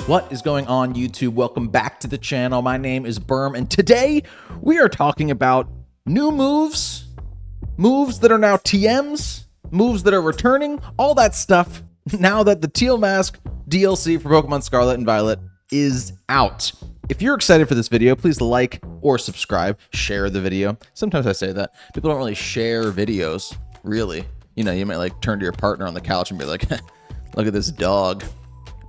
What is going on, YouTube? Welcome back to the channel. My name is Berm, and today we are talking about new moves, moves that are now TMs, moves that are returning, all that stuff now that the Teal Mask DLC for Pokemon Scarlet and Violet is out. If you're excited for this video, please like or subscribe, share the video. Sometimes I say that. People don't really share videos, really. You know, you might like turn to your partner on the couch and be like, look at this dog.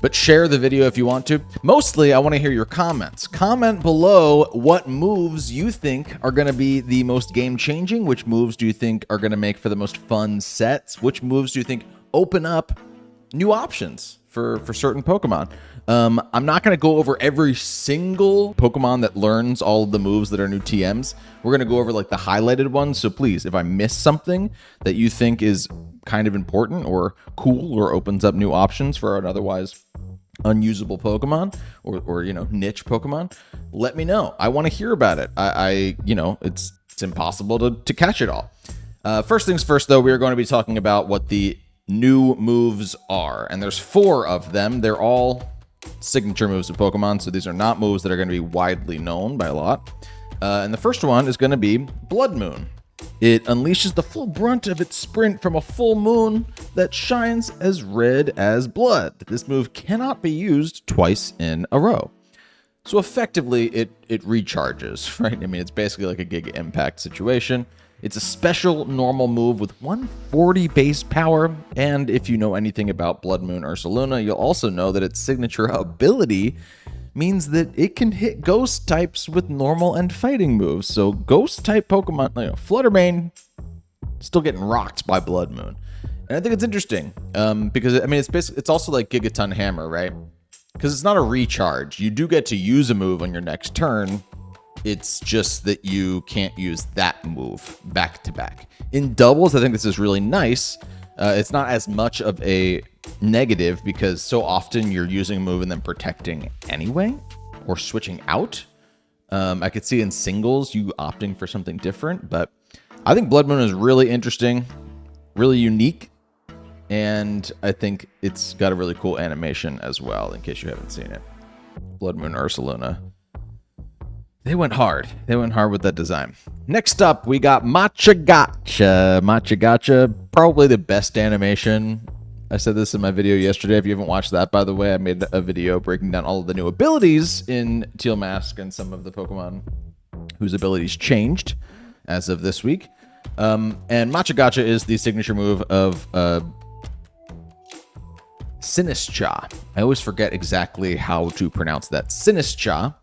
But share the video if you want to. Mostly, I want to hear your comments. Comment below what moves you think are going to be the most game-changing. Which moves do you think are going to make for the most fun sets? Which moves do you think open up new options for certain Pokemon? I'm not going to go over every single Pokemon that learns all of the moves that are new TMs. We're going to go over like the highlighted ones. So please, if I miss something that you think is kind of important or cool or opens up new options for an otherwise unusable Pokemon or you know, niche Pokemon, let me know. I want to hear about it. You know, it's impossible to catch it all. First things first, though, we are going to be talking about what the new moves are, and there's 4 of them. They're all signature moves of Pokemon, so these are not moves that are going to be widely known by a lot. And the first one is going to be Blood Moon. It unleashes the full brunt of its sprint from a full moon that shines as red as blood. This move cannot be used twice in a row. So effectively, it recharges, right? I mean, it's basically like a Giga Impact situation. It's a special normal move with 140 base power, and if you know anything about Blood Moon Ursaluna, you'll also know that its signature ability means that it can hit ghost types with normal and fighting moves. So ghost type Pokemon, you know, Fluttermane, still getting rocked by Blood Moon. And I think it's interesting because I mean, it's also like Gigaton Hammer, right? Because it's not a recharge. You do get to use a move on your next turn. It's just that you can't use that move back to back. In doubles, I think this is really nice. It's not as much of a negative because so often you're using a move and then protecting anyway or switching out. I could see in singles you opting for something different, but I think Blood Moon is really interesting, really unique, and I think it's got a really cool animation as well, in case you haven't seen it. Blood Moon Ursaluna. They went hard. They went hard with that design. Next up, we got Machagacha. Machagacha, probably the best animation. I said this in my video yesterday. If you haven't watched that, by the way, I made a video breaking down all of the new abilities in Teal Mask and some of the Pokemon whose abilities changed as of this week. And Machagacha is the signature move of Sinistcha. I always forget exactly how to pronounce that. Sinistcha.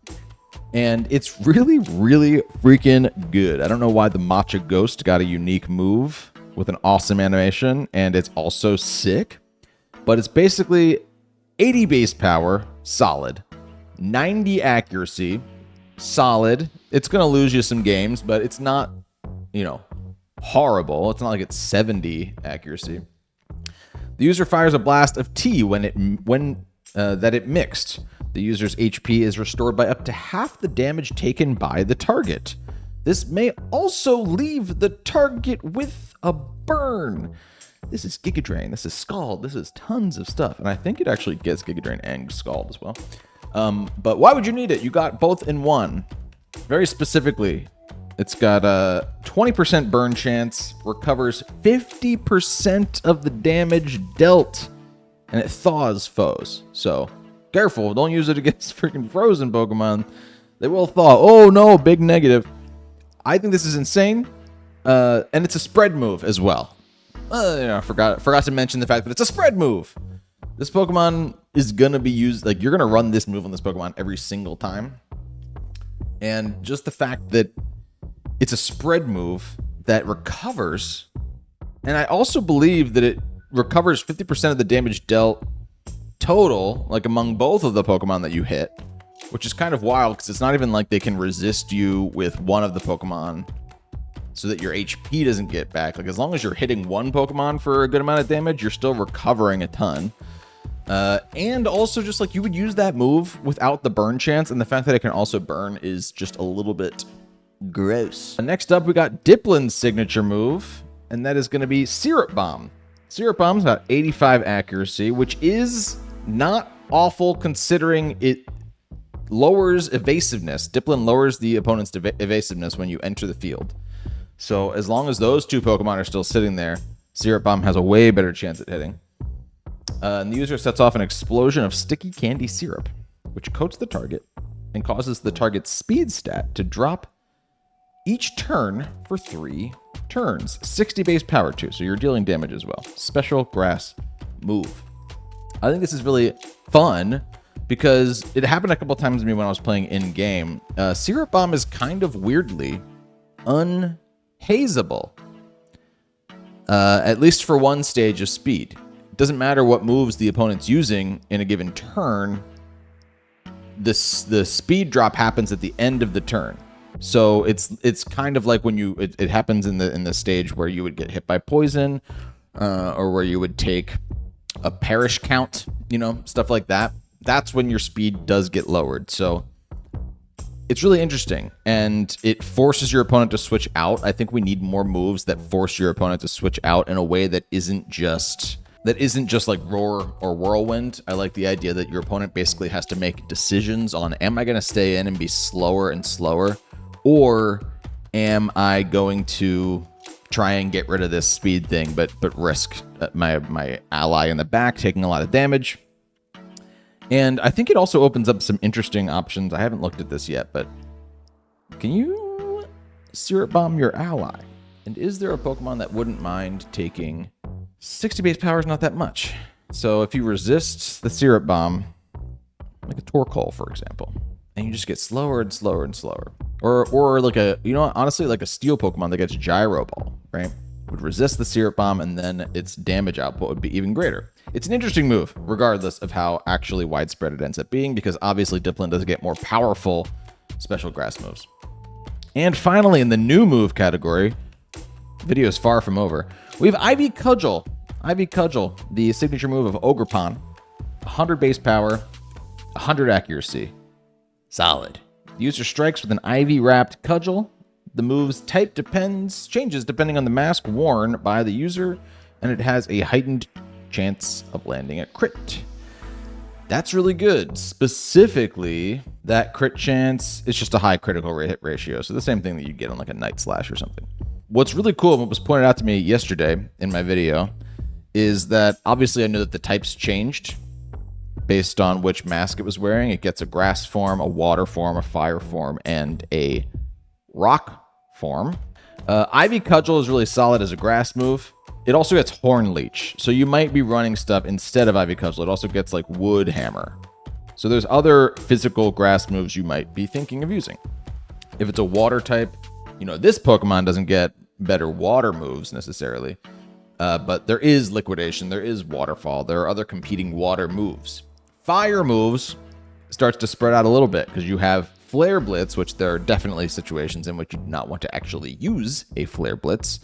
And it's really, really freaking good. I don't know why the Matcha Ghost got a unique move with an awesome animation, and it's also sick. But it's basically 80 base power, solid. 90 accuracy, solid. It's going to lose you some games, but it's not, you know, horrible. It's not like it's 70 accuracy. The user fires a blast of tea when it mixed. The user's HP is restored by up to half the damage taken by the target. This may also leave the target with a burn. This is Giga Drain. This is Scald. This is tons of stuff. And I think it actually gets Giga Drain and Scald as well. But why would you need it? You got both in one. Very specifically, it's got a 20% burn chance, recovers 50% of the damage dealt, and it thaws foes. So careful, don't use it against freaking frozen Pokemon. They will thaw. Oh no, big negative. I think this is insane. And it's a spread move as well. You know, forgot to mention the fact that it's a spread move. This Pokemon is gonna be used, like, you're gonna run this move on this Pokemon every single time. And just the fact that it's a spread move that recovers, and I also believe that it recovers 50% of the damage dealt total, like among both of the Pokemon that you hit, which is kind of wild because it's not even like they can resist you with one of the Pokemon so that your HP doesn't get back. Like, as long as you're hitting one Pokemon for a good amount of damage, you're still recovering a ton. And also, just like, you would use that move without the burn chance, and the fact that it can also burn is just a little bit gross. Next up, we got Diplin's signature move, and that is going to be Syrup Bomb. Syrup Bomb's got 85 accuracy, which is not awful considering it lowers evasiveness. Dipplin lowers the opponent's evasiveness when you enter the field. So as long as those two Pokemon are still sitting there, Syrup Bomb has a way better chance at hitting. And the user sets off an explosion of sticky candy syrup, which coats the target and causes the target's speed stat to drop each turn for 3 turns. 60 base power too, so you're dealing damage as well. Special grass move. I think this is really fun because it happened a couple times to me when I was playing in-game. Syrup Bomb is kind of weirdly unhazeable. At least for one stage of speed. It doesn't matter what moves the opponent's using in a given turn. The speed drop happens at the end of the turn. So it's kind of like when it happens in the stage where you would get hit by poison, or where you would take a perish count, stuff like that. That's when your speed does get lowered. So it's really interesting, and it forces your opponent to switch out. I think we need more moves that force your opponent to switch out in a way that isn't just like Roar or Whirlwind. I like the idea that your opponent basically has to make decisions on, am I going to stay in and be slower and slower, or am I going to try and get rid of this speed thing, but risk my ally in the back taking a lot of damage. And I think it also opens up some interesting options. I haven't looked at this yet, but can you Syrup Bomb your ally? And is there a Pokemon that wouldn't mind taking 60 base power is not that much. So if you resist the Syrup Bomb, like a Torkoal, for example, and you just get slower and slower and slower. Or like honestly, like a steel Pokemon that gets Gyro Ball, right? Would resist the Syrup Bomb, and then its damage output would be even greater. It's an interesting move, regardless of how actually widespread it ends up being, because obviously Dipplin does get more powerful special grass moves. And finally, in the new move category, video is far from over, we have Ivy Cudgel. Ivy Cudgel, the signature move of Ogerpon. 100 base power, 100 accuracy. Solid. The user strikes with an Ivy-wrapped Cudgel. The move's type changes depending on the mask worn by the user, and it has a heightened chance of landing a crit. That's really good. Specifically, that crit chance is just a high critical hit ratio, so the same thing that you get on like a Night Slash or something. What's really cool, and what was pointed out to me yesterday in my video, is that obviously I know that the types changed based on which mask it was wearing. It gets a grass form, a water form, a fire form, and a rock form. Ivy Cudgel is really solid as a grass move. It also gets Horn Leech, so you might be running stuff instead of Ivy Cudgel. It also gets like Wood Hammer. So there's other physical grass moves you might be thinking of using. If it's a water type, this Pokemon doesn't get better water moves necessarily, but there is Liquidation, there is Waterfall, there are other competing water moves. Fire moves starts to spread out a little bit because you have Flare Blitz, which there are definitely situations in which you do not want to actually use a Flare Blitz.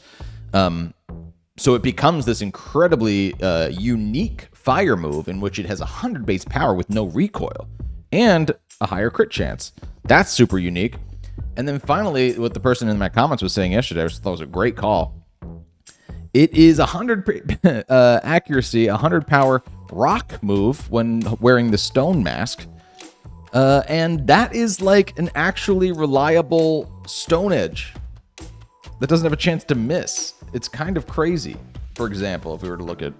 So it becomes this incredibly unique fire move in which it has 100 base power with no recoil and a higher crit chance. That's super unique. And then finally, what the person in my comments was saying yesterday, I thought was a great call. It is 100 accuracy, 100 power rock move when wearing the stone mask. And that is like an actually reliable Stone Edge that doesn't have a chance to miss. It's kind of crazy. For example, if we were to look at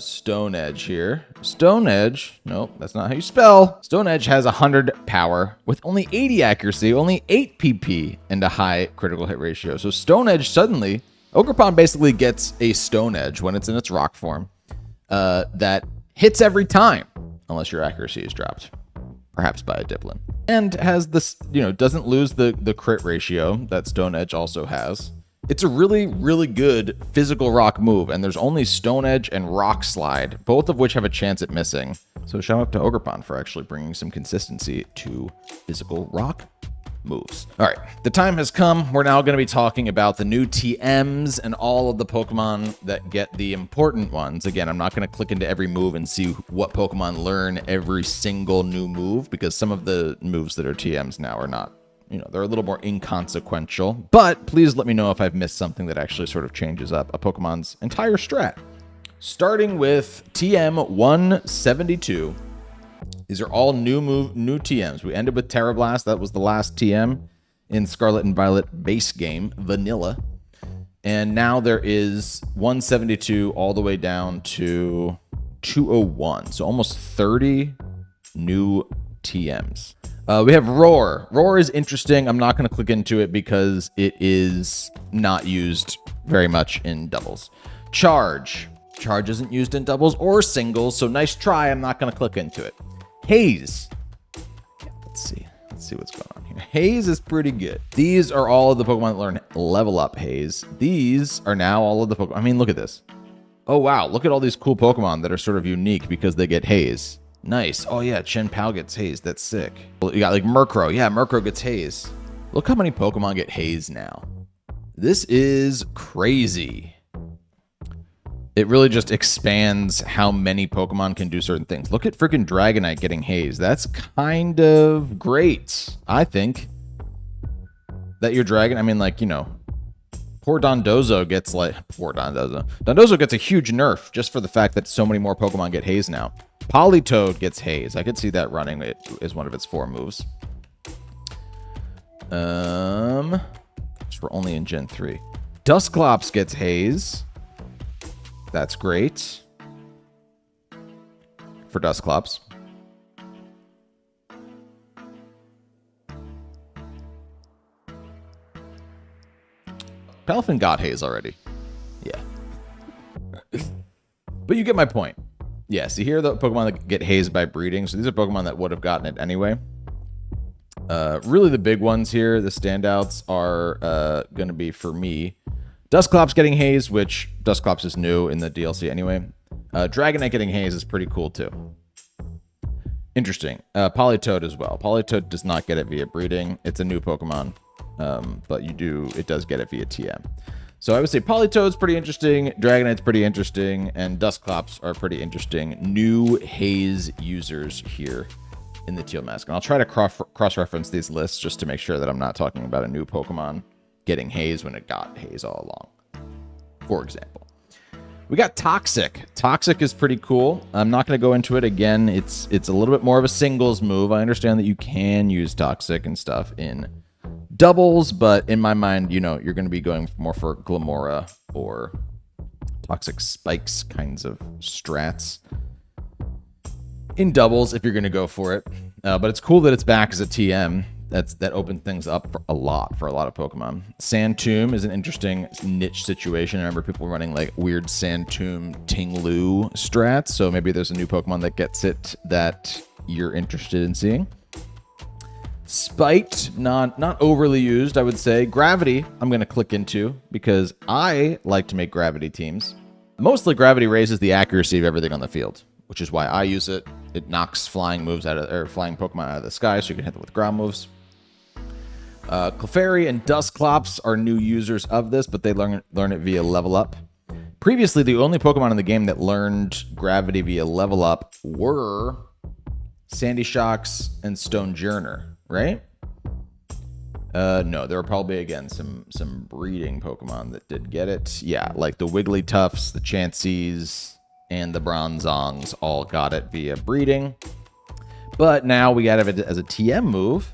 Stone Edge here. Stone Edge, nope, that's not how you spell. Stone Edge has 100 power with only 80 accuracy, only 8 PP, and a high critical hit ratio. So Stone Edge suddenly, Ogerpon basically gets a Stone Edge when it's in its rock form that hits every time, unless your accuracy is dropped, perhaps by a Dipplin. And has this, doesn't lose the crit ratio that Stone Edge also has. It's a really, really good physical rock move, and there's only Stone Edge and Rock Slide, both of which have a chance at missing. So shout out to Ogerpon for actually bringing some consistency to physical rock moves. All right, the time has come. We're now going to be talking about the new TMs and all of the Pokemon that get the important ones. Again, I'm not going to click into every move and see what Pokemon learn every single new move, because some of the moves that are TMs now are not, they're a little more inconsequential. But please let me know if I've missed something that actually sort of changes up a Pokemon's entire strat. Starting with TM 172, These are all new TMs. We ended with Terra Blast. That was the last TM in Scarlet and Violet base game, vanilla. And now there is 172 all the way down to 201. So almost 30 new TMs. We have Roar. Roar is interesting. I'm not going to click into it because it is not used very much in doubles. Charge. Charge isn't used in doubles or singles, so nice try. I'm not going to click into it. Haze. Let's see what's going on here. Haze is pretty good. These are all of the Pokemon that learn level up Haze. These are now all of the Pokemon. I mean, look at this. Oh, wow. Look at all these cool Pokemon that are sort of unique because they get Haze. Nice. Oh, yeah. Chen Pao gets Haze. That's sick. Well, you got like Murkrow. Yeah, Murkrow gets Haze. Look how many Pokemon get Haze now. This is crazy. It really just expands how many Pokemon can do certain things. Look at freaking Dragonite getting Haze. That's kind of great, I think. That your Dragon, I mean, like, you know, poor Dondozo gets like, poor Dondozo. Dondozo gets a huge nerf just for the fact that so many more Pokemon get Haze now. Politoed gets Haze. I could see that running. It is one of its 4 moves. We're only in Gen 3. Dusclops gets Haze. That's great for Dusclops. Palafin got Haze already. Yeah. But you get my point. Yeah, see here the Pokemon that get Hazed by breeding. So these are Pokemon that would have gotten it anyway. Really the big ones here, the standouts are going to be for me. Dusclops getting Haze, which Dusclops is new in the DLC anyway. Dragonite getting Haze is pretty cool too. Interesting. Politoed as well. Politoed does not get it via breeding. It's a new Pokemon, but it does get it via TM. So I would say Politoed's pretty interesting, Dragonite's pretty interesting, and Dusclops are pretty interesting. New Haze users here in the Teal Mask. And I'll try to cross-reference these lists just to make sure that I'm not talking about a new Pokemon getting Haze when it got Haze all along, for example. We got Toxic. Toxic is pretty cool. I'm not going to go into it again. It's a little bit more of a singles move. I understand that you can use Toxic and stuff in doubles, but in my mind, you know, you're going to be going more for Glamora or Toxic Spikes kinds of strats in doubles if you're going to go for it. But it's cool that it's back as a TM. That opened things up for a lot of Pokemon. Sand Tomb is an interesting niche situation. I remember people running like weird Sand Tomb Ting-Lu strats, so maybe there's a new Pokemon that gets it that you're interested in seeing. Spite, not overly used, I would say. Gravity, I'm going to click into because I like to make Gravity teams. Mostly Gravity raises the accuracy of everything on the field, which is why I use it. It knocks flying Pokemon out of the sky, so you can hit them with ground moves. Clefairy and Dusclops are new users of this, but they learn it via level up. Previously, the only Pokemon in the game that learned Gravity via level up were Sandy Shocks and Stonejourner, right? No, there were probably, again, some breeding Pokemon that did get it. Yeah, like the Wigglytuffs, the Chanseys, and the Bronzongs all got it via breeding. But now we got it as a TM move.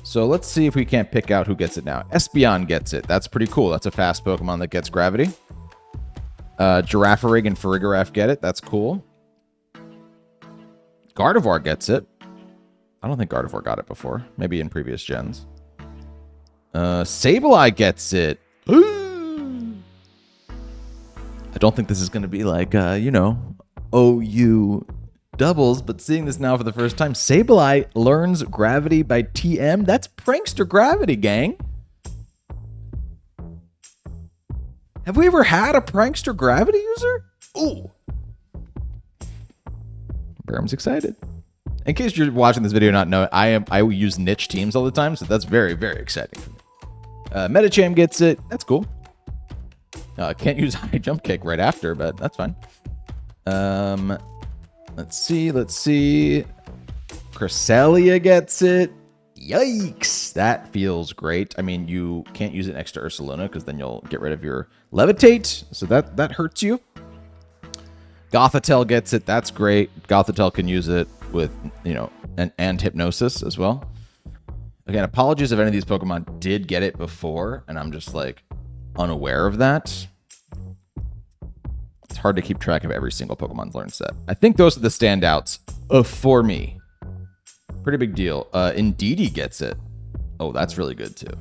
So let's see if we can't pick out who gets it now. Espeon gets it. That's pretty cool. That's a fast Pokemon that gets Gravity. Girafarig and Farigiraf get it. That's cool. Gardevoir gets it. I don't think Gardevoir got it before. Maybe in previous gens. Sableye gets it. I don't think this is going to be like, OU doubles, but seeing this now for the first time, Sableye learns Gravity by TM. That's Prankster Gravity, gang. Have we ever had a Prankster Gravity user? Ooh. Barham's excited. In case you're watching this video and not know, I use niche teams all the time, so that's very, very exciting for me. Medicham gets it. That's cool. Can't use high jump kick right after, but that's fine. Let's see. Cresselia gets it. Yikes. That feels great. I mean, you can't use it next to Ursaluna because then you'll get rid of your Levitate. So that hurts you. Gothitelle gets it. That's great. Gothitelle can use it with, you know, and Hypnosis as well. Again, apologies if any of these Pokemon did get it before, and I'm just, like, unaware of that. It's hard to keep track of every single Pokemon's learned set. I think those are the standouts for me. Pretty big deal. Indeedee gets it. Oh, that's really good, too.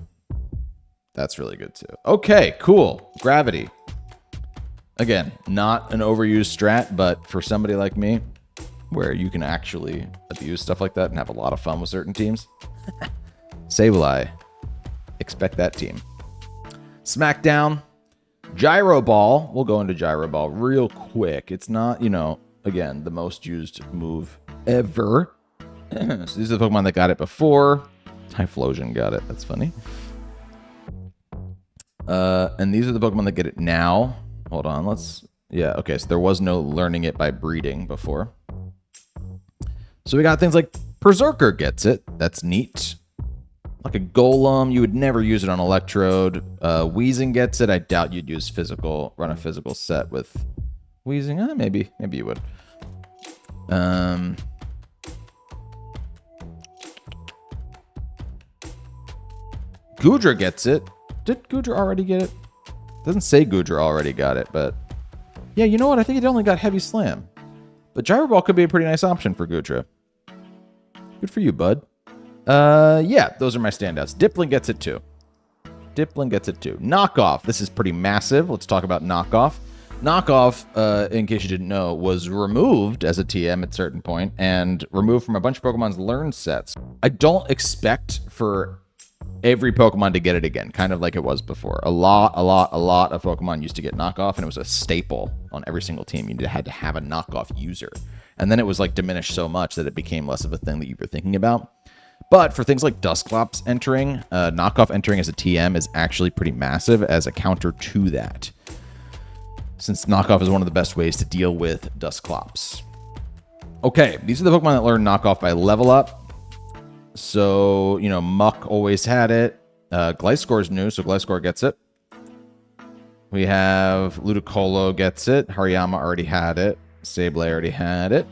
That's really good, too. Okay, cool. Gravity. Again, not an overused strat, but for somebody like me, where you can actually abuse stuff like that and have a lot of fun with certain teams, Sableye. Expect that team. Smackdown. Gyro Ball. We'll go into Gyro Ball real quick. It's not, you know, again, the most used move ever. So these are the Pokemon that got it before. Typhlosion got it. That's funny. And these are the Pokemon that get it now. Hold on. Yeah, okay. So there was no learning it by breeding before. So we got things like Berserker gets it. That's neat. Like a Golem, you would never use it on Electrode. Weezing gets it. I doubt you'd use run a physical set with Weezing. Maybe you would. Goodra gets it. Did Goodra already get it? Doesn't say Goodra already got it, but yeah, you know what? I think it only got Heavy Slam. But Gyro Ball could be a pretty nice option for Goodra. Good for you, bud. Yeah, those are my standouts. Dipplin gets it too. Knockoff. This is pretty massive. Let's talk about Knockoff. Knockoff, in case you didn't know, was removed as a TM at a certain point and removed from a bunch of Pokemon's learned sets. I don't expect for every Pokemon to get it again, kind of like it was before. A lot of Pokemon used to get Knockoff, and it was a staple on every single team. You had to have a Knockoff user. And then it was like diminished so much that it became less of a thing that you were thinking about. But for things like Dusclops entering, Knockoff entering as a TM is actually pretty massive as a counter to that, since Knockoff is one of the best ways to deal with Dusclops. Okay, these are the Pokemon that learn Knockoff by level up. So, you know, Muck always had it. Gliscor's new, so Gliscor gets it. We have Ludicolo gets it. Hariyama already had it. Sableye already had it.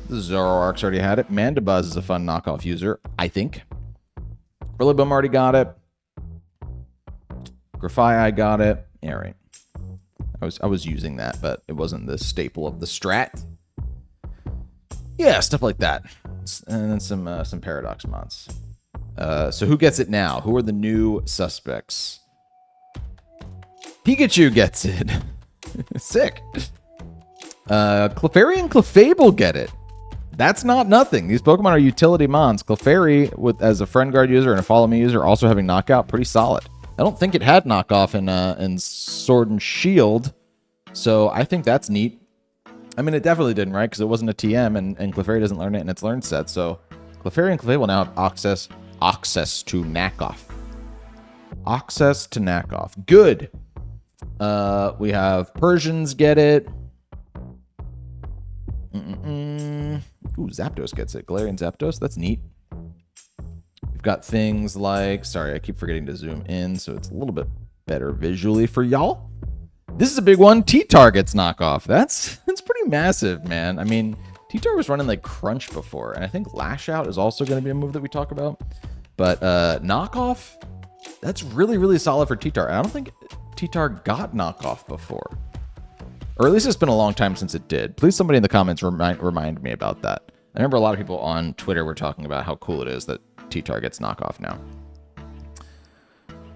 The Zoroark's already had it. Mandibuzz is a fun knockoff user, I think. Rillaboom already got it. Grafaiai got it. Yeah, right. I was using that, but it wasn't the staple of the strat. Yeah, stuff like that. And then some Paradox mods. So who gets it now? Who are the new suspects? Pikachu gets it. Sick. Clefairy and Clefable get it. That's not nothing. These Pokemon are utility mons. Clefairy, as a Friend Guard user and a Follow Me user, also having Knockout, pretty solid. I don't think it had Knockoff in Sword and Shield, so I think that's neat. I mean, it definitely didn't, right? Because it wasn't a TM, and Clefairy doesn't learn it in its learned set. So Clefairy and Clefable now have access to Knockoff. Access to Knockoff. Good. We have Persians get it. Ooh, Zapdos gets it. Galarian Zapdos. That's neat. We've got things like... Sorry, I keep forgetting to zoom in, so it's a little bit better visually for y'all. This is a big one. T-Tar gets Knockoff. That's pretty massive, man. I mean, T-Tar was running like Crunch before, and I think Lash Out is also going to be a move that we talk about. But Knockoff, that's really, really solid for T-Tar. I don't think T-Tar got Knockoff before. Or at least it's been a long time since it did. Please, somebody in the comments remind me about that. I remember a lot of people on Twitter were talking about how cool it is that T-Tar gets Knockoff now.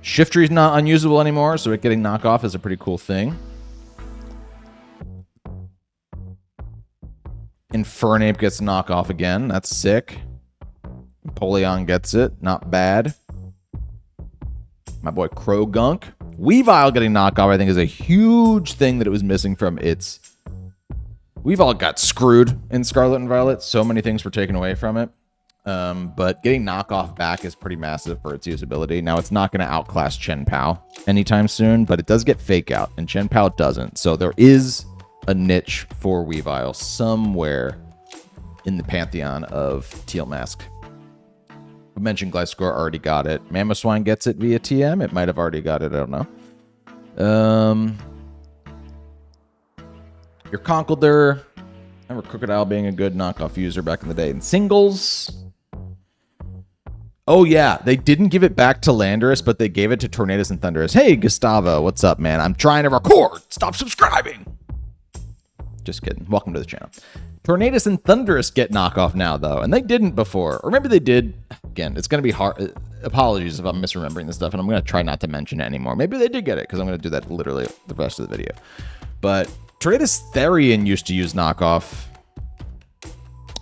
Shiftry's not unusable anymore, so it getting Knockoff is a pretty cool thing. Infernape gets Knockoff again. That's sick. Polion gets it. Not bad. My boy Krogunk. Weavile getting Knockoff, I think, is a huge thing that it was missing from its... Weavile got screwed in Scarlet and Violet. So many things were taken away from it. But getting Knockoff back is pretty massive for its usability. Now, it's not going to outclass Chen Pao anytime soon, but it does get Fake Out, and Chen Pao doesn't. So there is a niche for Weavile somewhere in the pantheon of Teal Mask. I mentioned Gliscor already got it. Mamoswine gets it via TM. It might have already got it. I don't know. Your Conkeldurr. I remember Crocodile being a good knockoff user back in the day. In singles... Oh, yeah. They didn't give it back to Landorus, but they gave it to Tornadus and Thunderous. Hey, Gustavo. What's up, man? I'm trying to record. Stop subscribing. Just kidding. Welcome to the channel. Tornadus and Thunderous get knockoff now, though, and they didn't before. Or maybe they did. Again, it's going to be hard. Apologies if I'm misremembering this stuff, and I'm going to try not to mention it anymore. Maybe they did get it, because I'm going to do that literally the rest of the video. But Tornadus Therian used to use knockoff.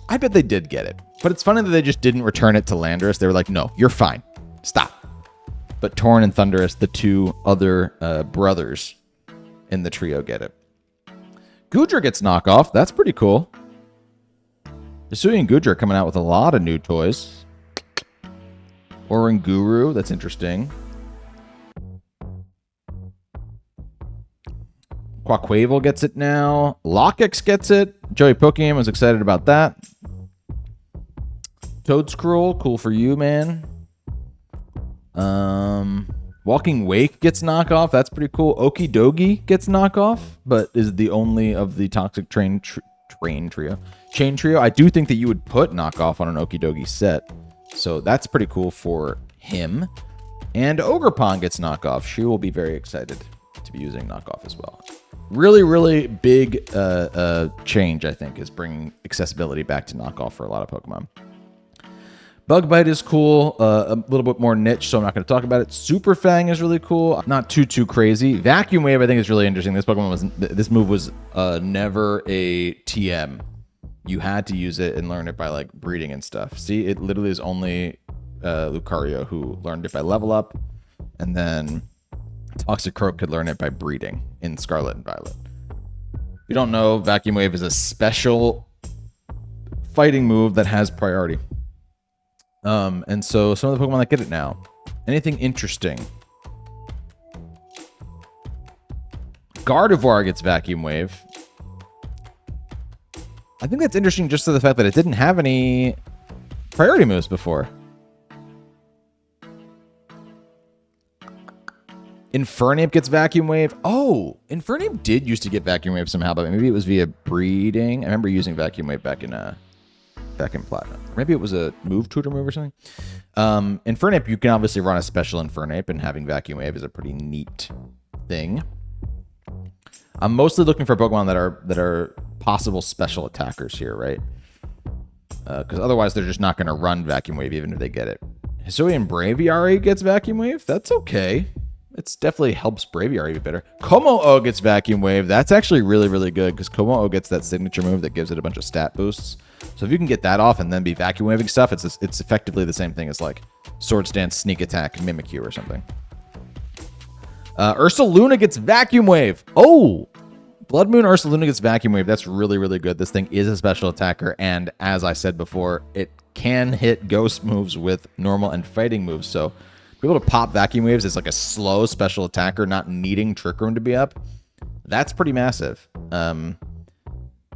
I bet they did get it. But it's funny that they just didn't return it to Landorus. They were like, no, you're fine. Stop. But Torn and Thunderous, the two other brothers in the trio, get it. Goodra gets knockoff. That's pretty cool. Hisui and Goodra are coming out with a lot of new toys. Oranguru, that's interesting. Quaquaval gets it now. Lockix gets it. Joey Pokemon was excited about that. Toadscroll, cool for you, man. Walking Wake gets knockoff. That's pretty cool. Okidogi gets knockoff, but is the only of the Toxic Chain Trio. I do think that you would put knockoff on an Okidogi set, so that's pretty cool for him. And Ogerpon gets knockoff. She will be very excited to be using knockoff as well. Really, really big change, I think, is bringing accessibility back to knockoff for a lot of Pokemon. Bug Bite is cool, a little bit more niche, so I'm not going to talk about it. Super Fang is really cool, not too crazy. Vacuum Wave, I think, is really interesting. This move was never a TM. You had to use it and learn it by like breeding and stuff. See, it literally is only Lucario who learned it by level up, and then Toxicroak could learn it by breeding in Scarlet and Violet. If you don't know, Vacuum Wave is a special fighting move that has priority. And so some of the Pokemon that get it now. Anything interesting? Gardevoir gets Vacuum Wave. I think that's interesting just to the fact that it didn't have any priority moves before. Infernape gets Vacuum Wave. Oh, Infernape did used to get Vacuum Wave somehow, but maybe it was via breeding. I remember using Vacuum Wave back in Platinum. Maybe it was a move tutor move or something. Infernape, you can obviously run a special Infernape, and having Vacuum Wave is a pretty neat thing. I'm mostly looking for Pokemon that are possible special attackers here, right? Because otherwise they're just not going to run Vacuum Wave even if they get it. Hisuian Braviary gets Vacuum Wave. That's okay. It definitely helps Braviary be better. Como-O gets Vacuum Wave. That's actually really, really good because Como-O gets that signature move that gives it a bunch of stat boosts. So if you can get that off and then be Vacuum Waving stuff, it's effectively the same thing as like Swords Dance, Sneak Attack, Mimikyu or something. Ursaluna gets Vacuum Wave. Oh! Blood Moon Ursaluna gets Vacuum Wave. That's really, really good. This thing is a special attacker, and as I said before, it can hit ghost moves with normal and fighting moves. So be able to pop Vacuum Waves as like a slow special attacker, not needing Trick Room to be up. That's pretty massive.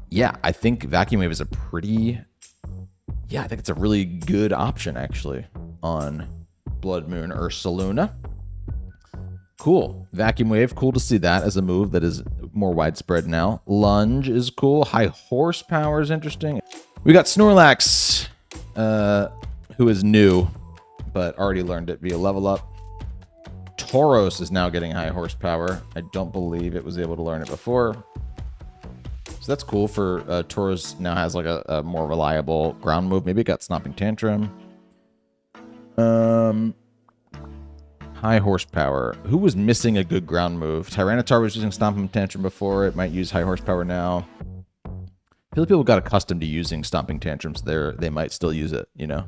Yeah, I think Vacuum Wave is a pretty... Yeah, I think it's a really good option, actually, on Blood Moon Ursaluna. Cool. Vacuum Wave, cool to see that as a move that is more widespread now. Lunge is cool. High Horsepower is interesting. We got Snorlax, who is new, but already learned it via level up. Tauros is now getting High Horsepower. I don't believe it was able to learn it before. So that's cool for Tauros now has like a more reliable ground move. Maybe it got Stomping Tantrum. High Horsepower. Who was missing a good ground move? Tyranitar was using Stomping Tantrum before. It might use High Horsepower now. I feel like people got accustomed to using Stomping Tantrums. They might still use it, you know?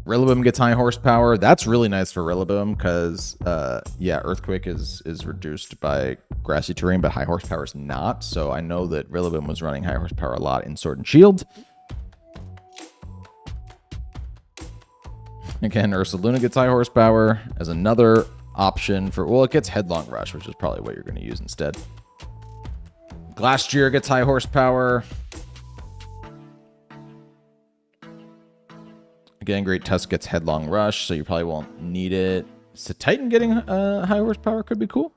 Rillaboom gets High Horsepower. That's really nice for Rillaboom because, yeah, Earthquake is reduced by grassy terrain, but High Horsepower is not. So I know that Rillaboom was running High Horsepower a lot in Sword and Shield. Again, Ursaluna gets High Horsepower as another option for... Well, it gets Headlong Rush, which is probably what you're going to use instead. Glastrier gets High Horsepower. Again, Great Tusk gets Headlong Rush, so you probably won't need it. So Titan getting High Horsepower could be cool.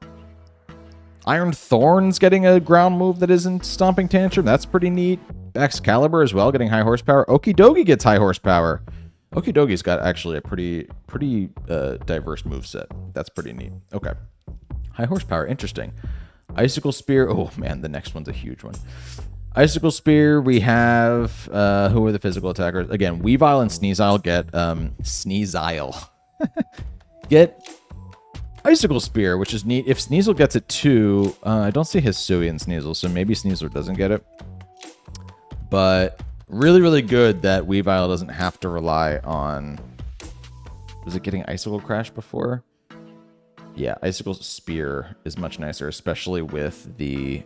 Iron Thorn's getting a ground move that isn't Stomping Tantrum. That's pretty neat. Excalibur as well, getting high horsepower. Okidogi gets high horsepower. Okidogi's got actually a pretty diverse moveset. That's pretty neat. Okay. High horsepower, interesting. Icicle Spear. Oh, man, the next one's a huge one. Icicle Spear, we have... who are the physical attackers? Again, Weavile and Sneasile get... Sneasile. Get Icicle Spear, which is neat. If Sneasel gets it too... I don't see Hisui in Sneasel, so maybe Sneasel doesn't get it. But really, really good that Weavile doesn't have to rely on... Was it getting Icicle Crash before? Yeah, Icicle Spear is much nicer, especially with the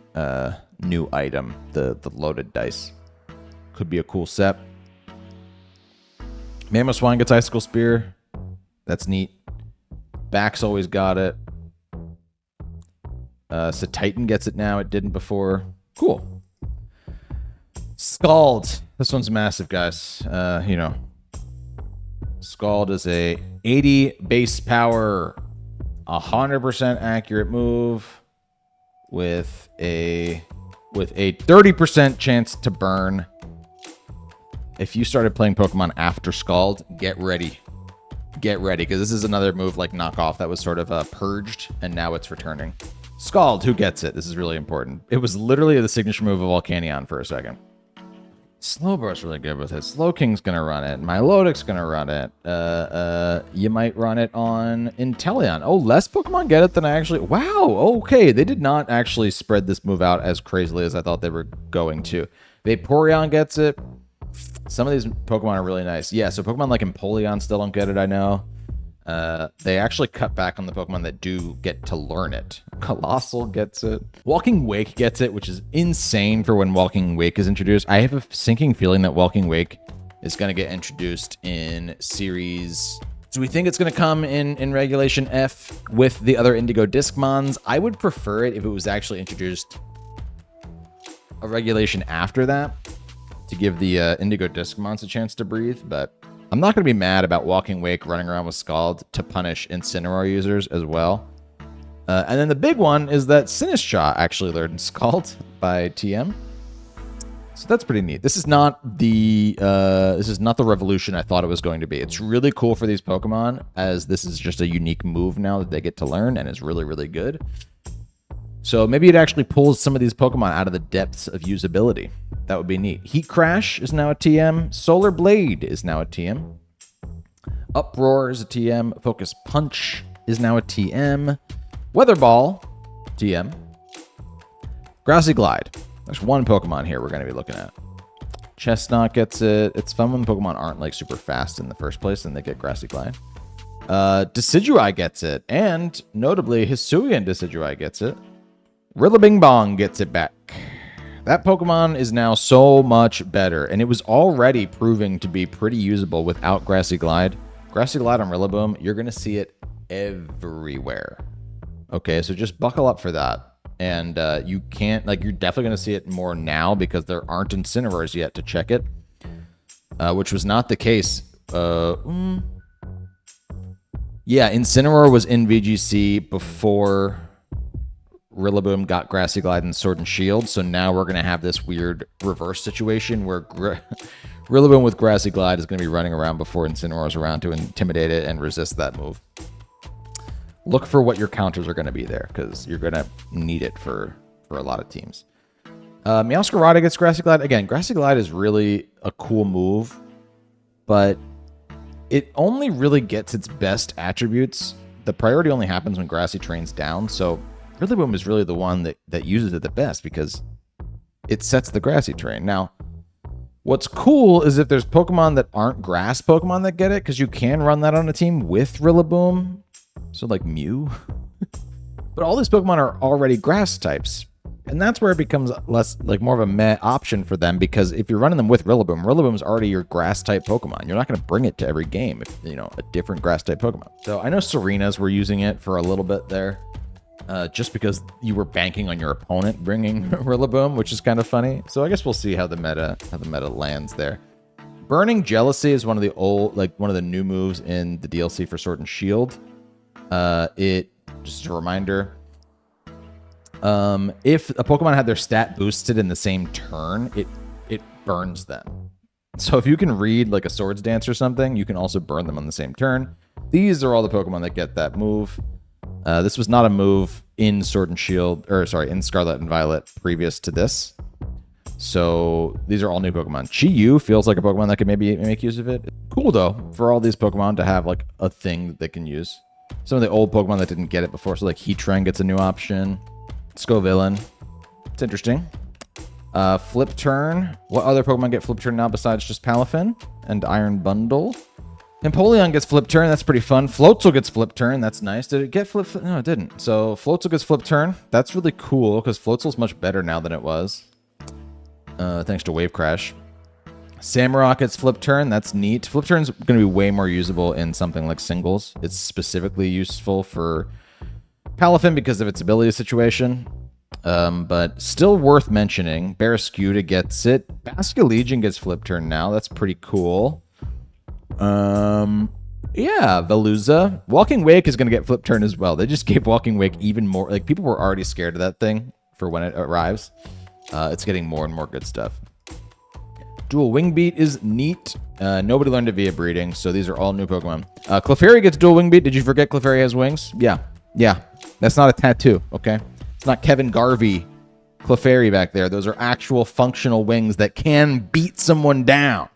new item, the loaded dice. Could be a cool set. Mamoswine gets Icicle Spear. That's neat. Back's always got it. So Titan gets it now. It didn't before. Cool. Scald. This one's massive, guys. You know, Scald is a 80 base power, 100% accurate move with a 30% chance to burn. If you started playing Pokemon after Scald, get ready. Get ready, because this is another move like Knockoff that was sort of purged, and now it's returning. Scald, who gets it? This is really important. It was literally the signature move of Volcanion for a second. Slowbro's really good with it. Slowking's gonna run it. Milotic's gonna run it. You might run it on Inteleon. Oh, less Pokemon get it than I actually... Wow, okay. They did not actually spread this move out as crazily as I thought they were going to. Vaporeon gets it. Some of these Pokemon are really nice. Yeah, so Pokemon like Empoleon still don't get it, I know. They actually cut back on the Pokemon that do get to learn it. Colossal gets it. Walking Wake gets it, which is insane for when Walking Wake is introduced. I have a sinking feeling that Walking Wake is going to get introduced in Series... Do we think it's going to come in Regulation F with the other Indigo Discmons? I would prefer it if it was actually introduced a regulation after that to give the Indigo Discmons a chance to breathe, but... I'm not going to be mad about Walking Wake running around with Scald to punish Incineroar users as well. And then the big one is that Sinistcha actually learned Scald by TM. So that's pretty neat. This is not the revolution I thought it was going to be. It's really cool for these Pokemon, as this is just a unique move now that they get to learn, and is really, really good. So maybe it actually pulls some of these Pokemon out of the depths of usability. That would be neat. Heat Crash is now a TM. Solar Blade is now a TM. Uproar is a TM. Focus Punch is now a TM. Weather Ball, TM. Grassy Glide. There's one Pokemon here we're going to be looking at. Chestnut gets it. It's fun when Pokemon aren't like super fast in the first place and they get Grassy Glide. Decidueye gets it. And notably, Hisuian Decidueye gets it. Rillaboom Bong gets it back. That Pokemon is now so much better, and it was already proving to be pretty usable without Grassy Glide. Grassy Glide on Rillaboom, you're going to see it everywhere. Okay, so just buckle up for that. And you can't, like, you're definitely going to see it more now because there aren't Incineroars yet to check it, which was not the case. Yeah, Incineroar was in VGC before Rillaboom got Grassy Glide and Sword and Shield, so now we're going to have this weird reverse situation where Rillaboom with Grassy Glide is going to be running around before Incineroar is around to intimidate it and resist that move. Look for what your counters are going to be there, because you're going to need it for a lot of teams. Meowscarada gets Grassy Glide. Again, Grassy Glide is really a cool move, but it only really gets its best attributes. The priority only happens when Grassy trains down, so Rillaboom is really the one that uses it the best because it sets the Grassy train. Now, what's cool is if there's Pokemon that aren't grass Pokemon that get it, because you can run that on a team with Rillaboom. So like Mew. But all these Pokemon are already grass types. And that's where it becomes less, like more of a meh option for them, because if you're running them with Rillaboom, Rillaboom's already your grass type Pokemon. You're not going to bring it to every game if, you know, a different grass type Pokemon. So I know Serenas were using it for a little bit there. Just because you were banking on your opponent bringing Rillaboom, which is kind of funny. So I guess we'll see how the meta lands there. Burning Jealousy is one of the one of the new moves in the DLC for Sword and Shield. It, just a reminder, If a Pokemon had their stat boosted in the same turn, it burns them. So if you can read like a Swords Dance or something, you can also burn them on the same turn. These are all the Pokemon that get that move. This was not a move in Sword and Shield, or sorry, in Scarlet and Violet previous to this. So these are all new Pokemon. Chi-Yu feels like a Pokemon that could maybe make use of it. Cool though, for all these Pokemon to have like a thing that they can use. Some of the old Pokemon that didn't get it before, so like Heatran gets a new option. Scovillain. It's interesting. Flip Turn. What other Pokemon get Flip Turn now besides just Palafin and Iron Bundle? Empoleon gets Flip Turn. That's pretty fun. Floatzel gets Flip Turn. That's nice. Did it get Flip? No, it didn't. So Floatzel gets Flip Turn. That's really cool because Floatzel's much better now than it was. Thanks to Wave Crash. Samurott gets Flip Turn. That's neat. Flip Turn's going to be way more usable in something like singles. It's specifically useful for Palafin because of its ability situation. But still worth mentioning. Barraskewda gets it. Basculegion gets Flip Turn now. That's pretty cool. Yeah, Veluza. Walking Wake is going to get Flip Turn as well. They just gave Walking Wake even more. Like, people were already scared of that thing for when it arrives. It's getting more and more good stuff. Dual Wing Beat is neat. Nobody learned it via breeding, so these are all new Pokemon. Clefairy gets Dual Wing Beat. Did you forget Clefairy has wings? Yeah. That's not a tattoo, okay? It's not Kevin Garvey Clefairy back there. Those are actual functional wings that can beat someone down.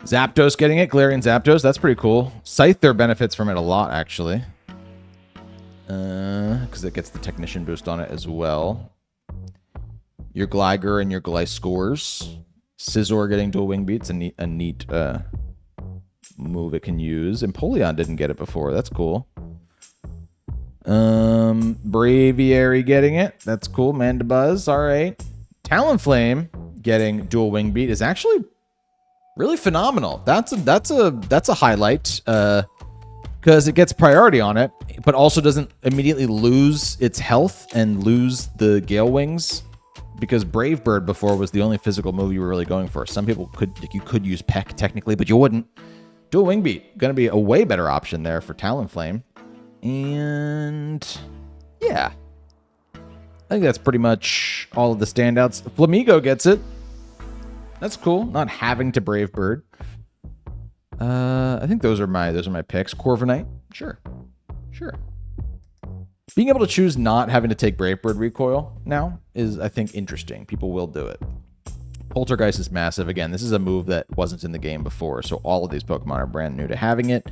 Zapdos getting it. Galarian Zapdos. That's pretty cool. Scyther benefits from it a lot, actually. Because it gets the Technician boost on it as well. Your Gligar and your Gliscors. Scizor getting Dual Wing Beats. A neat move it can use. Empoleon didn't get it before. That's cool. Braviary getting it. That's cool. Mandibuzz. All right. Talonflame getting Dual Wing Beat is actually really phenomenal. That's a highlight because it gets priority on it, but also doesn't immediately lose its health and lose the Gale Wings. Because Brave Bird before was the only physical move you were really going for. Some people could use Peck technically, but you wouldn't. Dual Wing Beat, going to be a way better option there for Talonflame. And yeah, I think that's pretty much all of the standouts. Flamigo gets it. That's cool. Not having to Brave Bird. I think those are my picks. Corviknight, sure. Being able to choose not having to take Brave Bird recoil now is, I think, interesting. People will do it. Poltergeist is massive. Again, this is a move that wasn't in the game before, so all of these Pokemon are brand new to having it.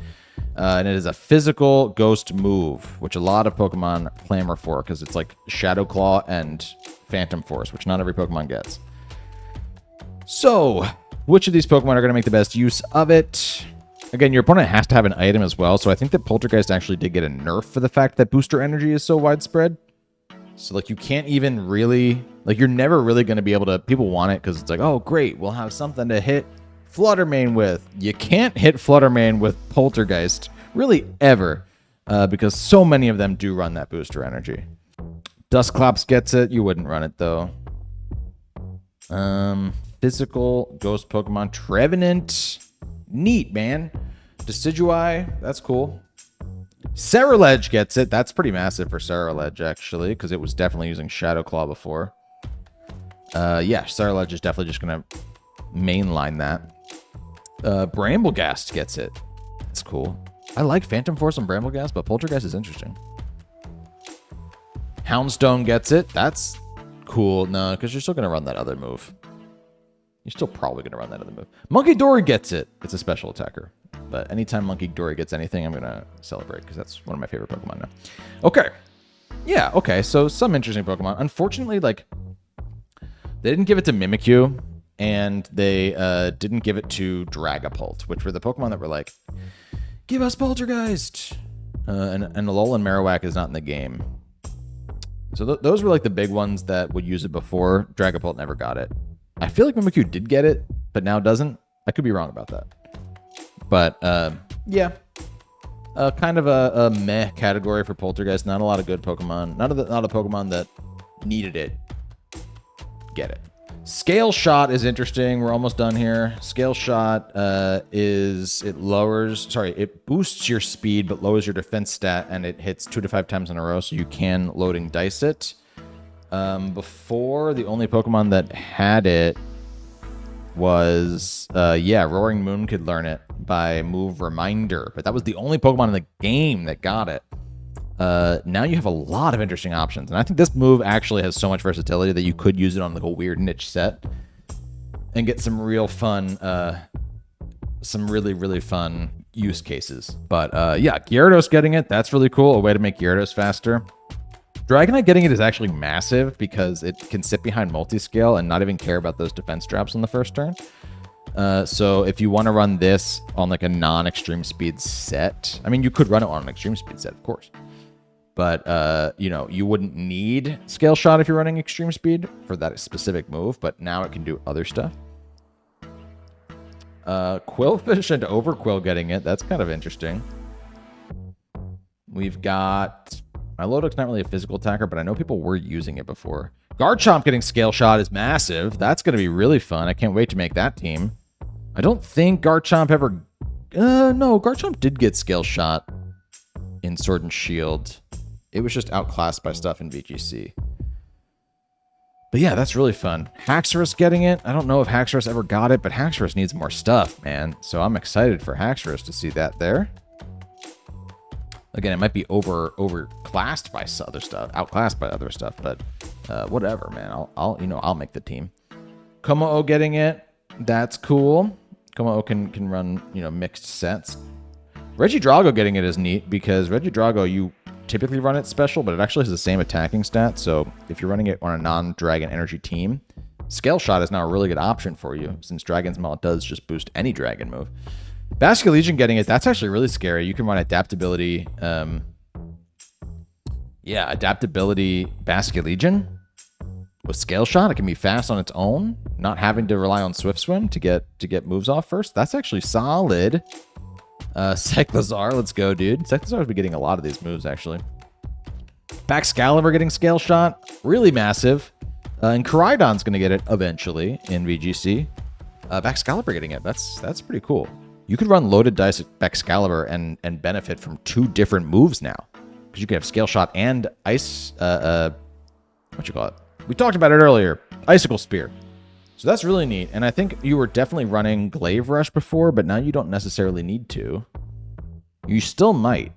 And it is a physical ghost move, which a lot of Pokemon clamor for because it's like Shadow Claw and Phantom Force, which not every Pokemon gets. So, which of these Pokemon are going to make the best use of it? Again, your opponent has to have an item as well, so I think that Poltergeist actually did get a nerf for the fact that booster energy is so widespread. So, like, you can't even really... Like, you're never really going to be able to... People want it because it's like, oh, great, we'll have something to hit Fluttermane with. You can't hit Fluttermane with Poltergeist, really, ever, because so many of them do run that booster energy. Dusclops gets it. You wouldn't run it, though. Physical Ghost Pokemon. Trevenant. Neat, man. Decidui, that's cool. Ceruledge gets it. That's pretty massive for Ceruledge, actually, because it was definitely using Shadow Claw before. Yeah, Ceruledge is definitely just going to mainline that. Bramblegast gets it. That's cool. I like Phantom Force on Bramblegast, but Poltergeist is interesting. Houndstone gets it. That's cool. No, because you're still going to run that other move. You're still probably going to run that other move. Monkey Dory gets it. It's a special attacker. But anytime Monkey Dory gets anything, I'm going to celebrate because that's one of my favorite Pokemon now. Okay. Yeah, okay. So some interesting Pokemon. Unfortunately, like, they didn't give it to Mimikyu, and they didn't give it to Dragapult, which were the Pokemon that were like, give us Poltergeist! And Alolan Marowak is not in the game. So those were like the big ones that would use it before. Dragapult never got it. I feel like Mimikyu did get it, but now doesn't. I could be wrong about that. But, yeah. Kind of a meh category for Poltergeist. Not a lot of good Pokemon. Not a Pokemon that needed it. Get it. Scale Shot is interesting. We're almost done here. Scale Shot it boosts your speed, but lowers your defense stat, and it hits 2 to 5 times in a row, so you can loading dice it. Before, the only Pokemon that had it was, Roaring Moon could learn it by move Reminder, but that was the only Pokemon in the game that got it. Now you have a lot of interesting options, and I think this move actually has so much versatility that you could use it on like a weird niche set and get some real fun, some really, really fun use cases. But Gyarados getting it, that's really cool. A way to make Gyarados faster. Dragonite getting it is actually massive because it can sit behind multi-scale and not even care about those defense drops on the first turn. So if you want to run this on like a non-extreme speed set, I mean, you could run it on an extreme speed set, of course. But, you wouldn't need Scale Shot if you're running extreme speed for that specific move, but now it can do other stuff. Quillfish and Overquill getting it, that's kind of interesting. We've got... Milotic's not really a physical attacker, but I know people were using it before. Garchomp getting Scale Shot is massive. That's going to be really fun. I can't wait to make that team. I don't think Garchomp ever... no, Garchomp did get Scale Shot in Sword and Shield. It was just outclassed by stuff in VGC. But yeah, that's really fun. Haxorus getting it. I don't know if Haxorus ever got it, but Haxorus needs more stuff, man. So I'm excited for Haxorus to see that there. Again, it might be overclassed by other stuff, outclassed by other stuff, but whatever, man. I'll make the team. Komo-o getting it. That's cool. Komo-o can run, mixed sets. Regidrago getting it is neat because Regidrago, you typically run it special, but it actually has the same attacking stats. So if you're running it on a non-Dragon Energy team, Scale Shot is now a really good option for you since Dragon's Maul does just boost any Dragon move. Basculegion getting it, that's actually really scary. You can run Adaptability. Adaptability Basculegion with Scale Shot. It can be fast on its own, not having to rely on Swift Swim to get moves off first. That's actually solid. Cyclizar, let's go, dude. Cyclizar's been getting a lot of these moves, actually. Baxcalibur getting Scale Shot, really massive. And Koraidon's going to get it eventually in VGC. Baxcalibur getting it, that's pretty cool. You could run Loaded Dice Baxcalibur and benefit from 2 different moves now. Because you could have Scale Shot and Ice... We talked about it earlier. Icicle Spear. So that's really neat. And I think you were definitely running Glaive Rush before, but now you don't necessarily need to. You still might.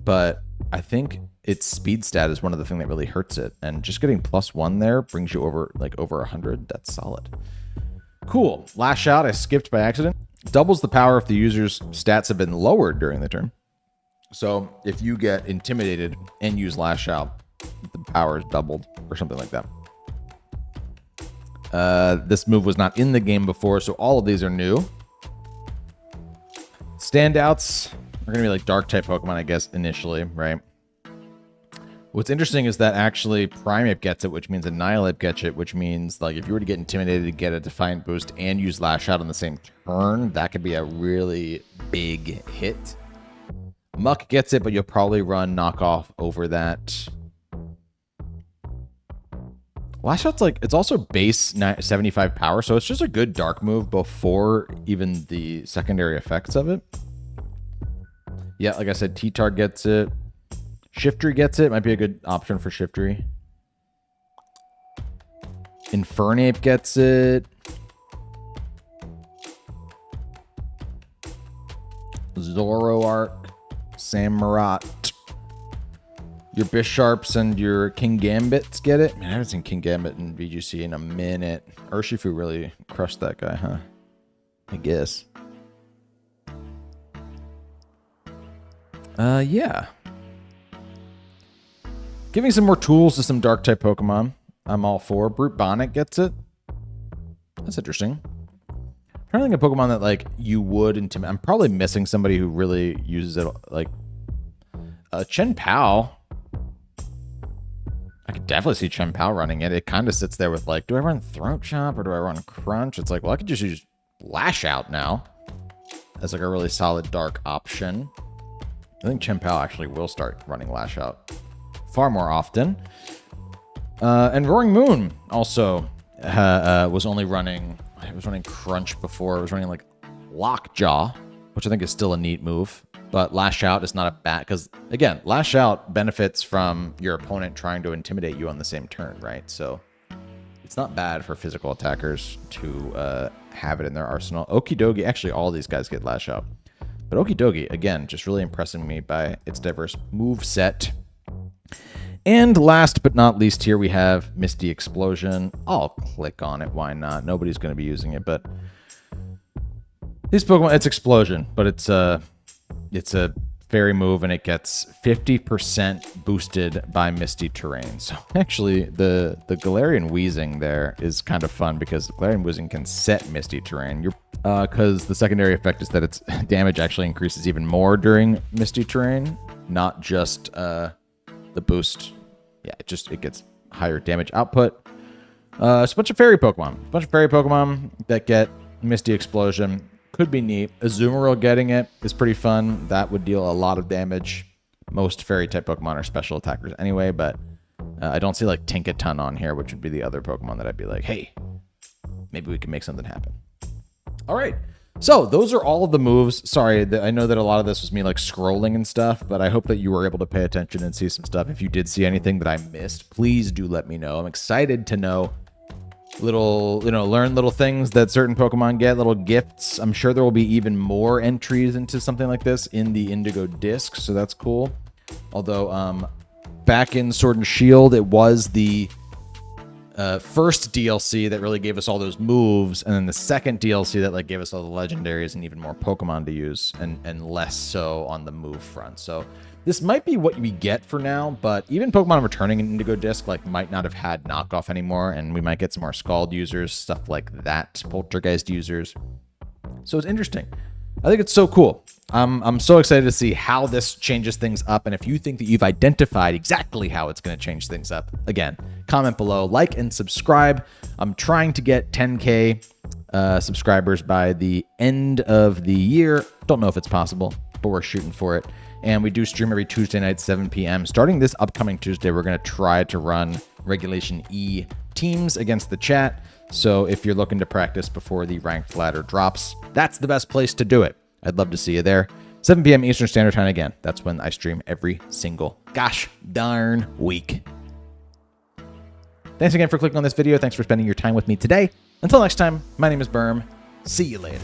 But I think its speed stat is one of the things that really hurts it. And just getting +1 there brings you over 100. That's solid. Cool. Lash Out, I skipped by accident. Doubles the power if the user's stats have been lowered during the turn. So if you get intimidated and use Lash Out, the power is doubled or something like that. This move was not in the game before, so all of these are new. Standouts are going to be like Dark-type Pokemon, I guess, initially, right? What's interesting is that actually Primeape gets it, which means Annihilate gets it, which means like if you were to get intimidated to get a Defiant Boost and use Lash Out on the same turn, that could be a really big hit. Muck gets it, but you'll probably run Knockoff over that. Lash Out's it's also base 75 power, so it's just a good dark move before even the secondary effects of it. Yeah, like I said, T-Tar gets it. Shiftry gets it. Might be a good option for Shiftry. Infernape gets it. Zoroark. Samurott. Your Bisharps and your King Gambits get it. Man, I haven't seen King Gambit in VGC in a minute. Urshifu really crushed that guy, huh? I guess. Yeah. Giving some more tools to some Dark-type Pokemon. I'm all for. Brute Bonnet gets it. That's interesting. I'm trying to think of Pokemon that, you would intimidate. I'm probably missing somebody who really uses it, Chen Pao. I could definitely see Chen Pao running it. It kind of sits there with, do I run Throat Chop or do I run Crunch? It's well, I could just use Lash Out now as, a really solid dark option. I think Chen Pao actually will start running Lash Out far more often. And Roaring Moon also was only running... It was running Crunch before. It was running, Lockjaw, which I think is still a neat move. But Lash Out is not a bad, because again, Lash Out benefits from your opponent trying to intimidate you on the same turn, right? So it's not bad for physical attackers to have it in their arsenal. Okie dokie, actually all these guys get Lash Out. But Okie dokie, again, just really impressing me by its diverse move set. And last but not least here, we have Misty Explosion. I'll click on it, why not? Nobody's going to be using it, but these Pokemon, it's Explosion, but it's a fairy move, and it gets 50% boosted by Misty Terrain. So actually, the Galarian Wheezing there is kind of fun, because Galarian Wheezing can set Misty Terrain. Because the secondary effect is that its damage actually increases even more during Misty Terrain, not just the boost. Yeah, it gets higher damage output. It's a bunch of fairy Pokemon. That get Misty Explosion. Could be neat. Azumarill getting it is pretty fun. That would deal a lot of damage. Most fairy type Pokemon are special attackers anyway, but I don't see like Tinkaton on here, which would be the other Pokemon that I'd be like, hey, maybe we can make something happen. All right. So those are all of the moves. Sorry, I know that a lot of this was me like scrolling and stuff, but I hope that you were able to pay attention and see some stuff. If you did see anything that I missed, please do let me know. I'm excited to know learn little things that certain Pokemon get, little gifts. I'm sure there will be even more entries into something like this in the Indigo Disc, so that's cool. Although back in Sword and Shield, it was the first DLC that really gave us all those moves, and then the second DLC that like gave us all the legendaries and even more Pokemon to use, and less so on the move front. So this might be what we get for now, but even Pokemon returning in Indigo Disc like might not have had Knockoff anymore, and we might get some more Scald users, stuff like that, Poltergeist users. So it's interesting. I think it's so cool. I'm so excited to see how this changes things up, and if you think that you've identified exactly how it's going to change things up, again, comment below, like and subscribe. I'm trying to get 10K subscribers by the end of the year. Don't know if it's possible, but we're shooting for it. And we do stream every Tuesday night, 7 p.m. Starting this upcoming Tuesday, we're going to try to run Regulation E teams against the chat. So if you're looking to practice before the ranked ladder drops, that's the best place to do it. I'd love to see you there. 7 p.m. Eastern Standard Time again. That's when I stream every single gosh darn week. Thanks again for clicking on this video. Thanks for spending your time with me today. Until next time, my name is Berm. See you later.